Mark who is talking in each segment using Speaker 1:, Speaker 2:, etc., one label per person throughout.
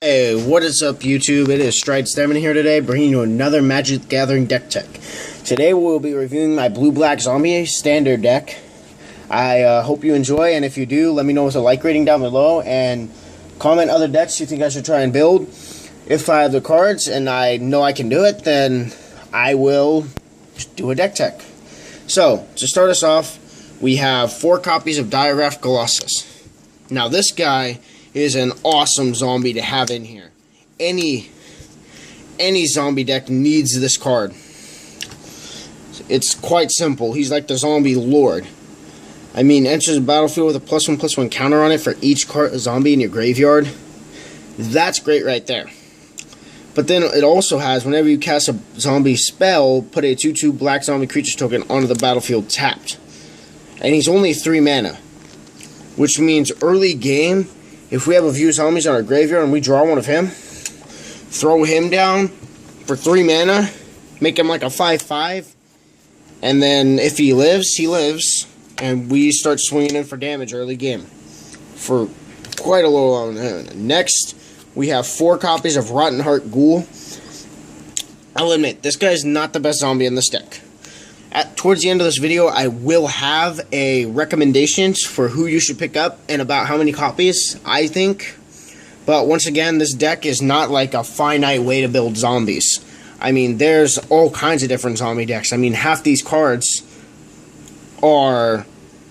Speaker 1: Hey, what is up YouTube? It is StrideStamina here today, bringing you another Magic the Gathering deck tech. Today we'll be reviewing my Blue-Black Zombie standard deck. I hope you enjoy, and if you do, let me know with a like rating down below, and comment other decks you think I should try and build. If I have the cards, and I know I can do it, then I will do a deck tech. So, to start us off, we have 4 copies of Diaraph Colossus. Now this guy is an awesome zombie to have in here. Any zombie deck needs this card. It's quite simple. He's like the zombie lord. I mean, enters the battlefield with a +1/+1 counter on it for each zombie in your graveyard. That's great right there. But then it also has, whenever you cast a zombie spell, put a 2/2 black zombie creature token onto the battlefield tapped. And he's only 3 mana. Which means early game, if we have a few zombies on our graveyard and we draw one of him, throw him down for 3 mana, make him like a 5/5, and then if he lives, he lives, and we start swinging in for damage early game for quite a little on him. Next, we have 4 copies of Rotten Heart Ghoul. I'll admit, this guy is not the best zombie in this deck. Towards the end of this video, I will have a recommendations for who you should pick up and about how many copies I think. But once again, this deck is not like a finite way to build zombies. I mean, there's all kinds of different zombie decks. I mean, half these cards are...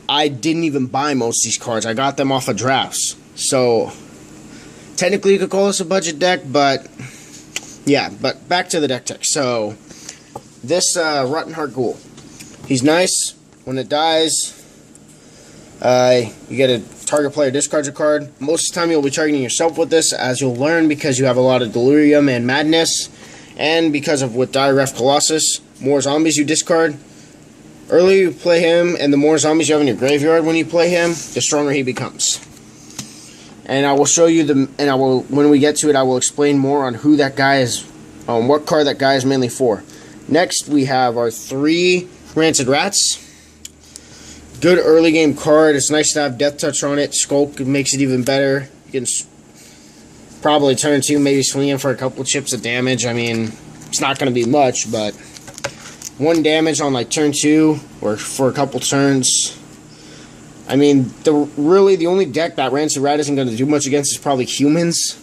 Speaker 1: I didn't even buy most of these cards. I got them off of drafts. So, technically you could call this a budget deck, but... yeah, but back to the deck tech. So, this Rotten Heart Ghoul. He's nice. When it dies, you get a target player discards a card. Most of the time you'll be targeting yourself with this, as you'll learn, because you have a lot of Delirium and Madness, and because of with Diaraph Colossus, more zombies you discard. Earlier you play him, and the more zombies you have in your graveyard when you play him, the stronger he becomes. And I will show you when we get to it, I will explain more on who that guy is, what card that guy is mainly for. Next, we have our 3 Rancid Rats. Good early game card. It's nice to have Death Touch on it. Skulk makes it even better. You can probably turn 2, maybe swing in for a couple chips of damage. I mean, it's not going to be much, but 1 damage on like turn 2 or for a couple turns. I mean, really the only deck that Rancid Rat isn't going to do much against is probably humans.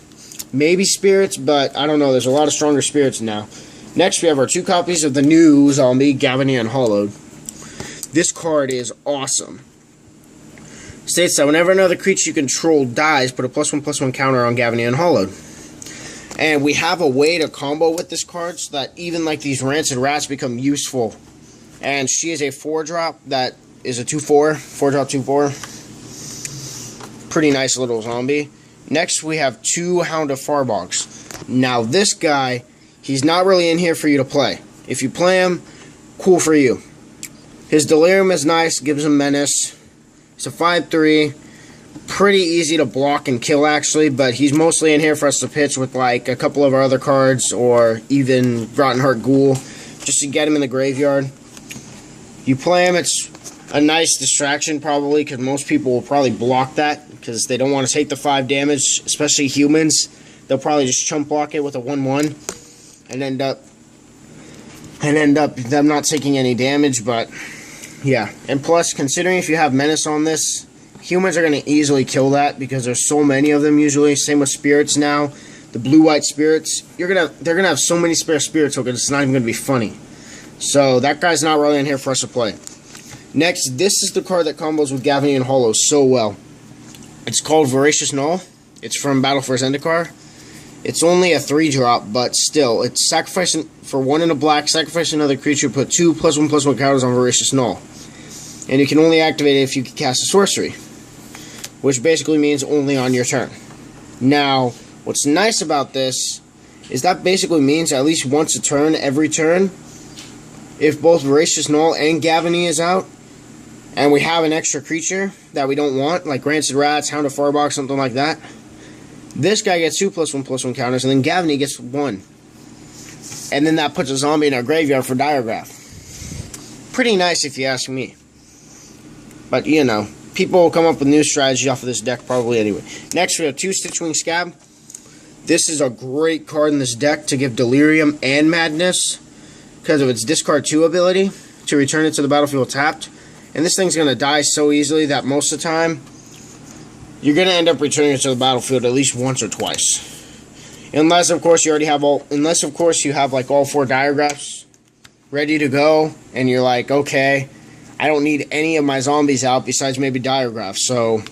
Speaker 1: Maybe spirits, but I don't know. There's a lot of stronger spirits now. Next, we have our 2 copies of the new zombie, Gavony Unhallowed. This card is awesome. States that whenever another creature you control dies, put a +1/+1 counter on Gavony Unhallowed. And we have a way to combo with this card so that even like these Rancid Rats become useful. And she is a 4-drop that is a 2/4, 4-drop 2/4. Pretty nice little zombie. Next, we have 2 Hound of Farbogs. Now, this guy... he's not really in here for you to play. If you play him, cool for you. His Delirium is nice, gives him Menace. It's a 5/3. Pretty easy to block and kill, actually, but he's mostly in here for us to pitch with like a couple of our other cards, or even Rotten Heart Ghoul, just to get him in the graveyard. You play him, it's a nice distraction probably, because most people will probably block that, because they don't want to take the 5 damage, especially humans. They'll probably just chump block it with a 1/1. And end up them not taking any damage, but yeah. And plus, considering if you have Menace on this, humans are going to easily kill that because there's so many of them usually. Same with spirits now. The blue-white spirits, they're gonna have so many spare spirit tokens, it's not even going to be funny. So that guy's not really in here for us to play. Next, this is the card that combos with Gavony Unhallowed so well. It's called Voracious Gnoll. It's from Battle for Zendikar. It's only a 3-drop, but still, it's sacrificing for 1 in a black, sacrifice another creature, put 2 +1/+1 counters on Voracious Gnoll. And you can only activate it if you can cast a sorcery, which basically means only on your turn. Now, what's nice about this is that basically means at least once a turn, every turn, if both Voracious Gnoll and Gavony is out, and we have an extra creature that we don't want, like Rancid Rats, Hound of Farbog, something like that, this guy gets 2 +1/+1 counters, and then Gavony gets 1. And then that puts a zombie in our graveyard for Diaraph. Pretty nice if you ask me. But, you know, people will come up with new strategy off of this deck probably anyway. Next, we have 2 Stitchwing Scab. This is a great card in this deck to give Delirium and Madness because of its discard 2 ability to return it to the battlefield tapped. And this thing's going to die so easily that most of the time you're going to end up returning it to the battlefield at least once or twice. Unless of course you have like all 4 Diregraphs ready to go and you're like, okay, I don't need any of my zombies out besides maybe Diregraph. So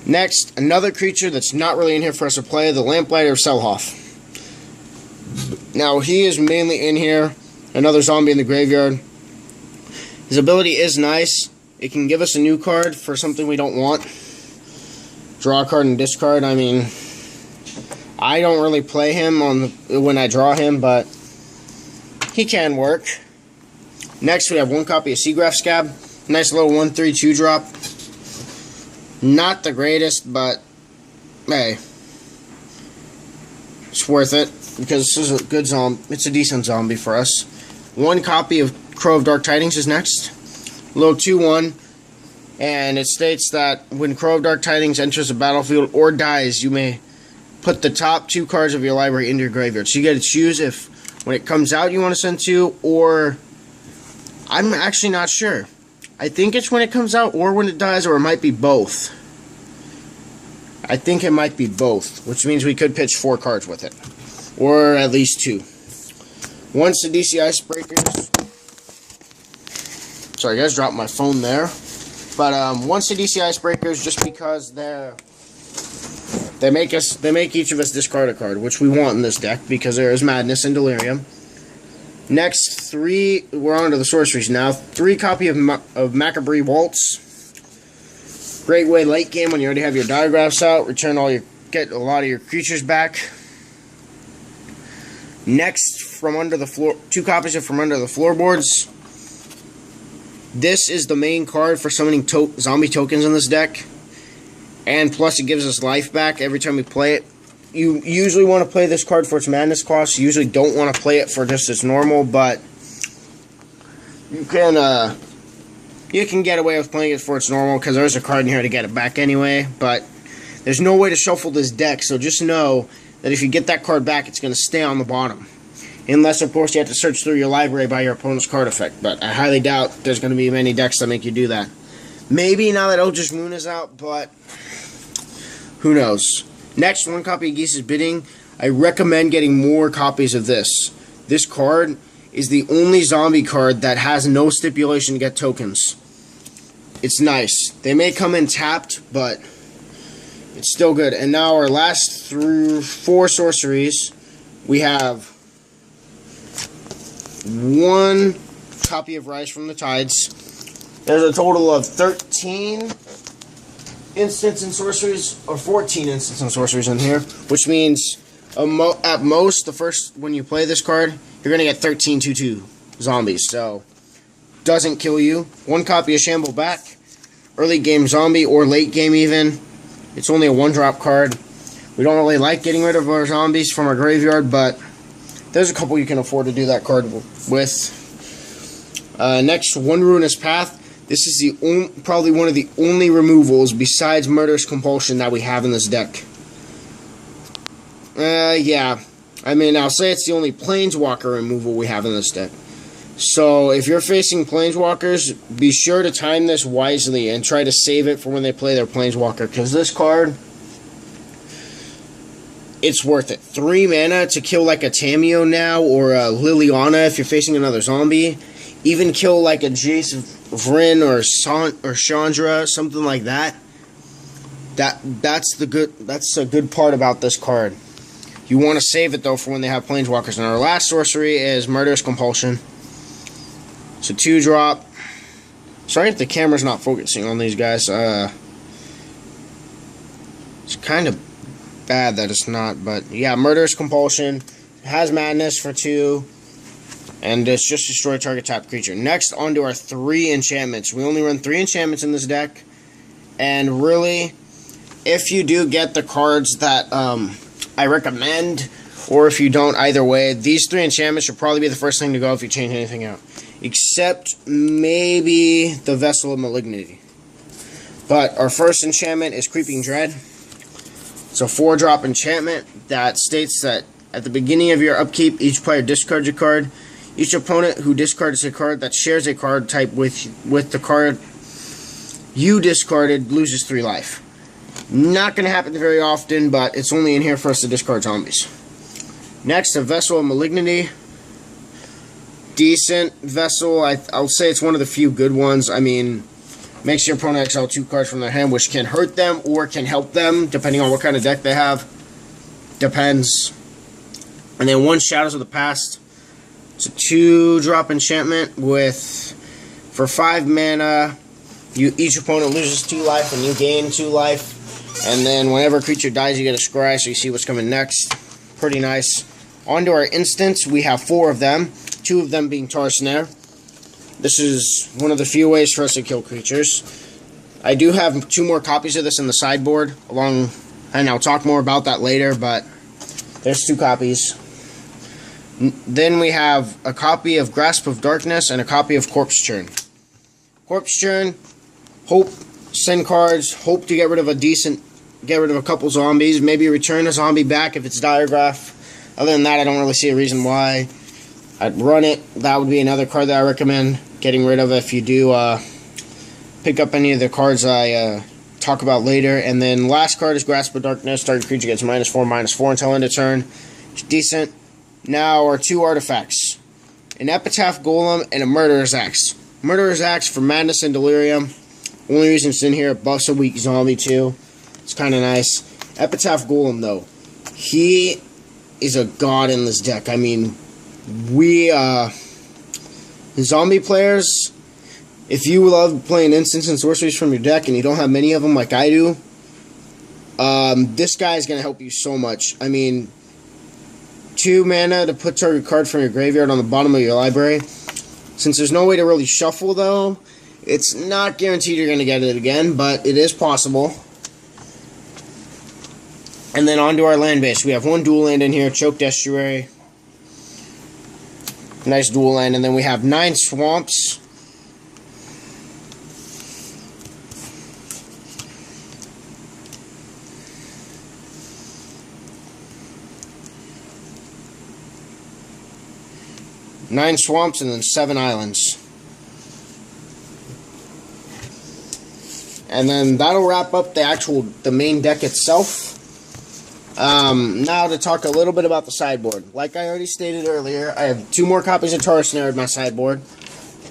Speaker 1: next, another creature that's not really in here for us to play, the Lamplighter of Selhoff. Now, he is mainly in here, another zombie in the graveyard. His ability is nice. It can give us a new card for something we don't want. Draw a card and discard. I mean, I don't really play him when I draw him, but he can work. Next, we have 1 copy of Seagraph Scab. Nice little 1/3 2-drop. Not the greatest, but hey, it's worth it because this is a good zombie. It's a decent zombie for us. 1 copy of Crow of Dark Tidings is next. Little 2/1, and it states that when Crow of Dark Tidings enters the battlefield or dies, you may put the top 2 cards of your library into your graveyard. So you get to choose if when it comes out you want to send 2, or I'm actually not sure. I think it's when it comes out or when it dies, or it might be both. I think it might be both, which means we could pitch 4 cards with it, or at least 2. Once the DC Icebreakers. Sorry guys, dropped my phone there. But once the DC Icebreakers, just because they make each of us discard a card, which we want in this deck because there is Madness and Delirium. Next, we're on to the sorceries now. 3 copy of Macabre Waltz. Great way late game when you already have your Diregraphs out. Get a lot of your creatures back. Next, from under the floor, 2 copies of From Under the Floorboards. This is the main card for summoning zombie tokens in this deck. And plus it gives us life back every time we play it. You usually want to play this card for its Madness cost. You usually don't want to play it for just its normal, but you can get away with playing it for its normal because there's a card in here to get it back anyway. But there's no way to shuffle this deck, so just know that if you get that card back, it's going to stay on the bottom. Unless, of course, you have to search through your library by your opponent's card effect. But I highly doubt there's going to be many decks that make you do that. Maybe now that Eldritch Moon is out, but who knows. Next, 1 copy of Geese's Bidding. I recommend getting more copies of this. This card is the only zombie card that has no stipulation to get tokens. It's nice. They may come in tapped, but it's still good. And now our last 4 sorceries, we have 1 copy of Rise from the Tides. There's a total of 13 instants and sorceries, or 14 instants and sorceries in here, which means at most, when you play this card, you're going to get 13 2/2 zombies, so doesn't kill you. 1 copy of Shamble Back, early game zombie, or late game even. It's only a 1-drop card. We don't really like getting rid of our zombies from our graveyard, but there's a couple you can afford to do that card with. Next, 1 Ruinous Path. This is probably one of the only removals besides Murderous Compulsion that we have in this deck. Yeah. I mean, I'll say it's the only Planeswalker removal we have in this deck. So, if you're facing Planeswalkers, be sure to time this wisely and try to save it for when they play their Planeswalker. Because this card, it's worth it. 3 mana to kill like a Tamiyo now, or a Liliana if you're facing another zombie. Even kill like a Jace Vryn or Chandra, something like that. That's a good part about this card. You want to save it though for when they have Planeswalkers. And our last sorcery is Murderous Compulsion. It's a 2-drop. Sorry if the camera's not focusing on these guys. It's kind of bad that it's not, but yeah, Murderous Compulsion. It has Madness for 2. And it's just destroy target tapped creature. Next, on to our 3 enchantments. We only run 3 enchantments in this deck. And really, if you do get the cards that I recommend, or if you don't, either way, these 3 enchantments should probably be the first thing to go if you change anything out. Except maybe the Vessel of Malignity. But our first enchantment is Creeping Dread. It's a 4-drop enchantment that states that at the beginning of your upkeep, each player discards a card. Each opponent who discards a card that shares a card type with the card you discarded loses 3 life. Not going to happen very often, but it's only in here for us to discard zombies. Next, a Vessel of Malignity. Decent Vessel. I'll say it's one of the few good ones. I mean, makes your opponent exile 2 cards from their hand, which can hurt them or can help them, depending on what kind of deck they have. Depends. And then 1 Shadows of the Past. It's a 2-drop enchantment for 5 mana. Each opponent loses 2 life and you gain 2 life. And then whenever a creature dies, you get a scry, so you see what's coming next. Pretty nice. On to our instants, we have 4 of them. 2 of them being Tar Snare. This is one of the few ways for us to kill creatures. I do have 2 more copies of this in the sideboard, and I'll talk more about that later, but there's 2 copies. Then we have a copy of Grasp of Darkness and a copy of Corpse Churn. Corpse Churn, hope, send cards, hope to get rid of a couple zombies, maybe return a zombie back if it's Diregraph. Other than that, I don't really see a reason why I'd run it. That would be another card that I recommend getting rid of if you do pick up any of the cards I talk about later. And then last card is Grasp of Darkness. Target creature gets -4/-4 until end of turn. It's decent. Now our 2 artifacts. An Epitaph Golem and a Murderer's Axe. Murderer's Axe for Madness and Delirium. Only reason it's in here, it buffs a weak zombie too. It's kind of nice. Epitaph Golem though, he is a god in this deck. I mean, zombie players, if you love playing instants and sorceries from your deck and you don't have many of them like I do, this guy is going to help you so much. I mean, 2 mana to put target card from your graveyard on the bottom of your library. Since there's no way to really shuffle though, it's not guaranteed you're going to get it again, but it is possible. And then on to our land base. We have 1 dual land in here, Choked Estuary. Nice dual land. And then we have 9 swamps. Nine swamps and then 7 islands. And then that'll wrap up the main deck itself. Now to talk a little bit about the sideboard. Like I already stated earlier, I have 2 more copies of Tar Snare in my sideboard.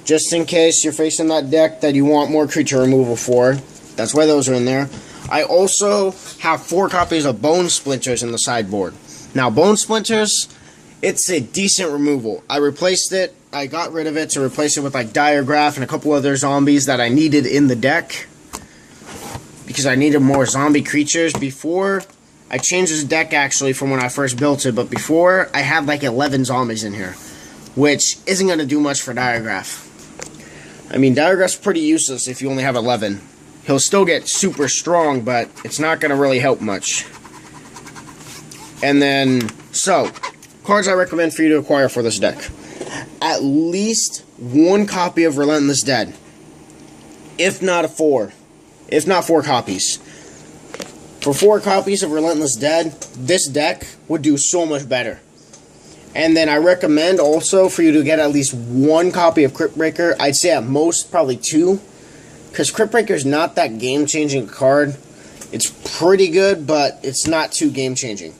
Speaker 1: Just in case you're facing that deck that you want more creature removal for. That's why those are in there. I also have 4 copies of Bone Splinters in the sideboard. Now, Bone Splinters, it's a decent removal. I replaced it. I got rid of it to replace it with like Diregraph and a couple other zombies that I needed in the deck. Because I needed more zombie creatures. Before, I changed this deck actually from when I first built it, but before I had like 11 zombies in here, which isn't going to do much for Diregraph. I mean, Diregraph's pretty useless if you only have 11. He'll still get super strong, but it's not going to really help much. And then, so, cards I recommend for you to acquire for this deck. At least 1 copy of Relentless Dead. If not 4 copies. For 4 copies of Relentless Dead, this deck would do so much better. And then I recommend also for you to get at least 1 copy of Cryptbreaker. I'd say at most probably 2. Because Cryptbreaker is not that game-changing card. It's pretty good, but it's not too game-changing.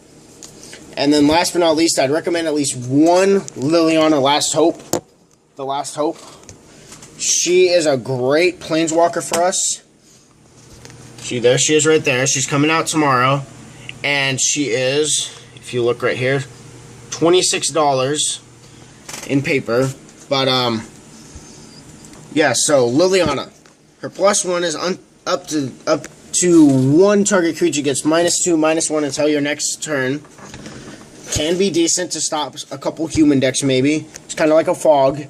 Speaker 1: And then last but not least, I'd recommend at least 1 Liliana Last Hope. The Last Hope. She is a great Planeswalker for us. There she is right there. She's coming out tomorrow. And she is, if you look right here, $26 in paper. But, yeah, so Liliana. Her +1 is up to 1 target creature gets -2/-1 until your next turn. Can be decent to stop a couple human decks maybe. It's kind of like a fog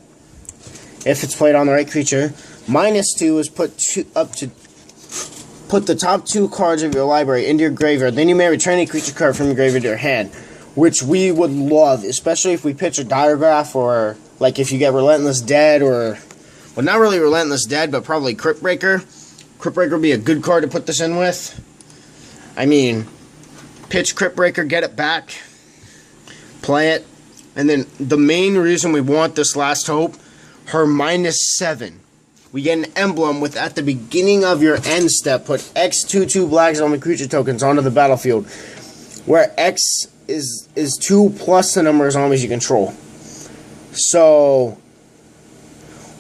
Speaker 1: if it's played on the right creature. -2 is put the top 2 cards of your library into your graveyard. Then you may return a creature card from your graveyard to your hand, which we would love, especially if we pitch a Diregraph, or like if you get Relentless Dead, or, well, not really Relentless Dead, but probably Cryptbreaker. Cryptbreaker would be a good card to put this in with. I mean, pitch Crypt Breaker, get it back, play it. And then the main reason we want this Last Hope, her -7. We get an emblem with, at the beginning of your end step, put X 2/2 black zombie creature tokens onto the battlefield, where X is 2 plus the number of zombies you control. So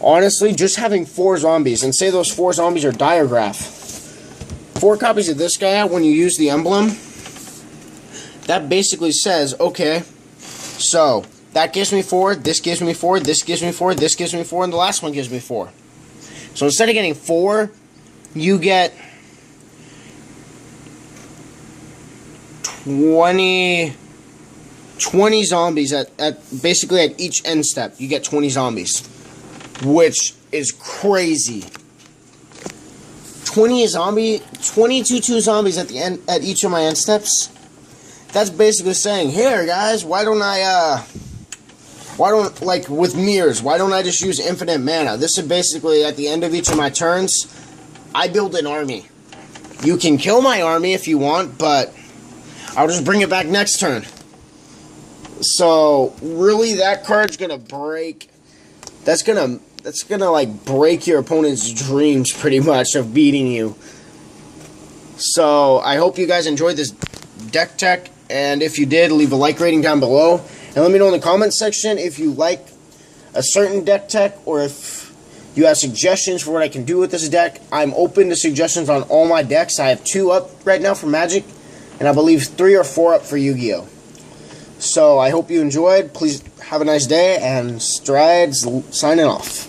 Speaker 1: honestly, just having 4 zombies, and say those 4 zombies are Diregraph, 4 copies of this guy out when you use the emblem, that basically says, okay, so that gives me 4, this gives me 4, this gives me 4, this gives me 4, and the last one gives me 4. So instead of getting 4, you get 20 zombies at basically at each end step. You get 20 zombies, which is crazy. 22 zombies at the end at each of my end steps. That's basically saying, here guys, why don't like with mirrors, why don't I just use infinite mana? This is basically at the end of each of my turns, I build an army. You can kill my army if you want, but I'll just bring it back next turn. So really, that card's gonna break. That's gonna like break your opponent's dreams pretty much of beating you. So I hope you guys enjoyed this deck tech, and if you did, leave a like rating down below. And let me know in the comments section if you like a certain deck tech, or if you have suggestions for what I can do with this deck. I'm open to suggestions on all my decks. I have 2 up right now for Magic, and I believe 3 or 4 up for Yu-Gi-Oh! So I hope you enjoyed. Please have a nice day, and Strides signing off.